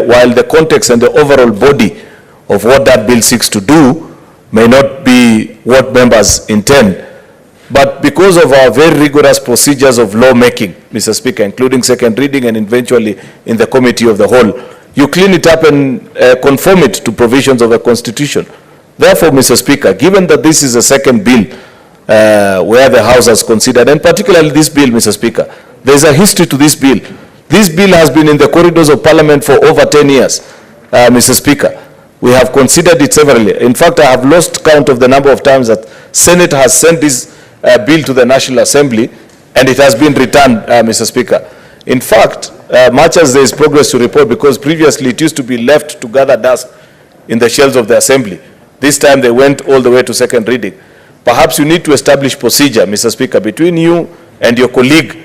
while the context and the overall body of what that bill seeks to do may not be what members intend, but because of our very rigorous procedures of lawmaking, Mr. Speaker, including second reading and eventually in the committee of the whole, you clean it up and conform it to provisions of the Constitution. Therefore, Mr. Speaker, given that this is a second bill where the House has considered, and particularly this bill, Mr. Speaker, there is a history to this bill. This bill has been in the corridors of Parliament for over 10 years, Mr. Speaker. We have considered it severally. In fact, I have lost count of the number of times that Senate has sent this bill to the National Assembly, and it has been returned, Mr. Speaker. In fact, much as there is progress to report, because previously it used to be left to gather dust in the shelves of the Assembly. This time they went all the way to second reading. Perhaps you need to establish procedure, Mr. Speaker, between you and your colleague,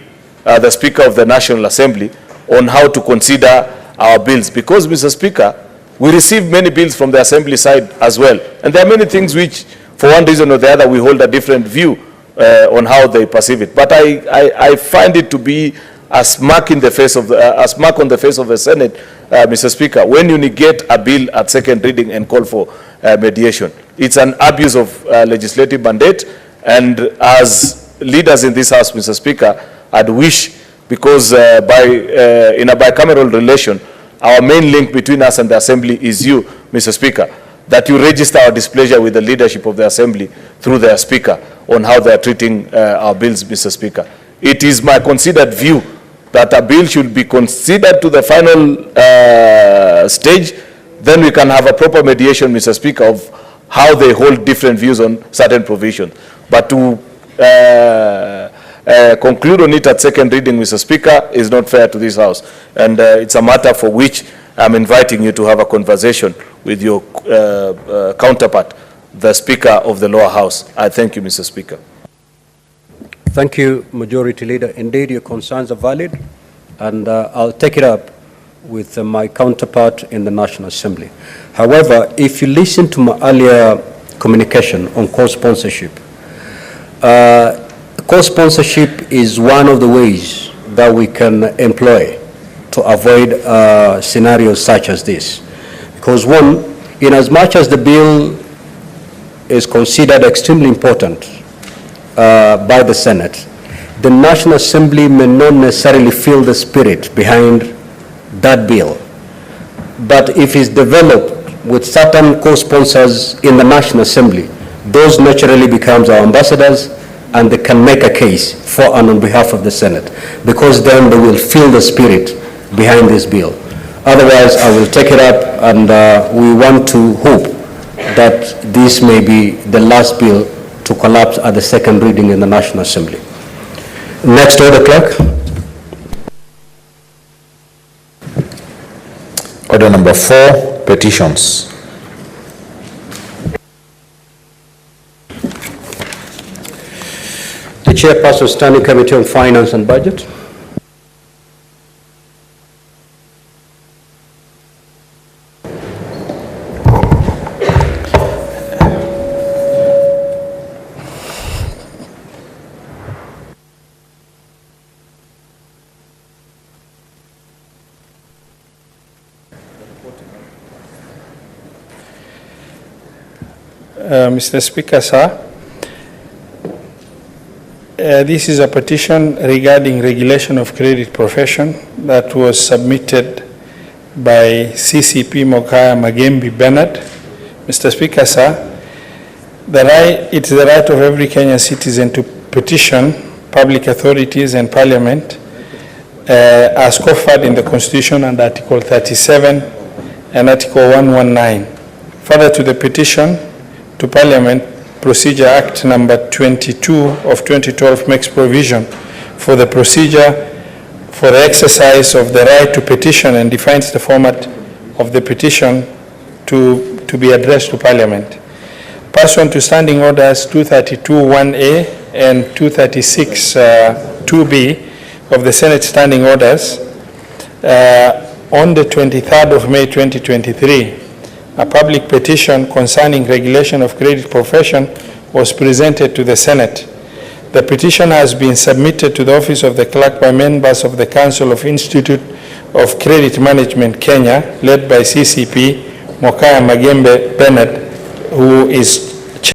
the Speaker of the National Assembly, on how to consider our bills. Because, Mr. Speaker, we receive many bills from the Assembly side as well. And there are many things which, for one reason or the other, we hold a different view on how they perceive it. But I find it to be a smack in the face of the, a smack on the face of the Senate, Mr. Speaker, when you negate a bill at second reading and call for mediation. It's an abuse of legislative mandate, and as leaders in this House, Mr. Speaker, I'd wish, because in a bicameral relation, our main link between us and the Assembly is you, Mr. Speaker, that you register our displeasure with the leadership of the Assembly through their Speaker on how they are treating our bills, Mr. Speaker. It is my considered view that a bill should be considered to the final stage, then we can have a proper mediation, Mr. Speaker, of how they hold different views on certain provisions. But to conclude on it at second reading, Mr. Speaker, is not fair to this House. And it's a matter for which I'm inviting you to have a conversation with your counterpart, the Speaker of the lower house. I thank you, Mr. Speaker. Thank you, Majority Leader. Indeed, your concerns are valid, and I'll take it up with my counterpart in the National Assembly. However, if you listen to my earlier communication on co-sponsorship, co-sponsorship is one of the ways that we can employ to avoid scenarios such as this. Because one, in as much as the bill is considered extremely important by the Senate, the National Assembly may not necessarily feel the spirit behind that bill. But if it's developed with certain co-sponsors in the National Assembly, those naturally becomes our ambassadors, and they can make a case for and on behalf of the Senate, because then they will feel the spirit behind this bill. Otherwise, I will take it up, and we want to hope that this may be the last bill to collapse at the second reading in the National Assembly. Next order, clerk. Order number 4, petitions. The Chairperson, Standing Committee on Finance and Budget. Mr. Speaker, sir, this is a petition regarding regulation of credit profession that was submitted by CCP Mokaya Magembi Bernard. Mr. Speaker, sir, it's the right of every Kenyan citizen to petition public authorities and Parliament as conferred in the Constitution under Article 37 and Article 119. Further to the petition to Parliament, Procedure Act number 22 of 2012 makes provision for the procedure for the exercise of the right to petition and defines the format of the petition to be addressed to Parliament. Pursuant to Standing Orders 232(1)A and 236(2)B of the Senate Standing Orders, on the 23rd of May 2023, a public petition concerning regulation of credit profession was presented to the Senate. The petition has been submitted to the office of the clerk by members of the Council of Institute of Credit Management Kenya, led by CCP Mokaya Magembe Bennett, who is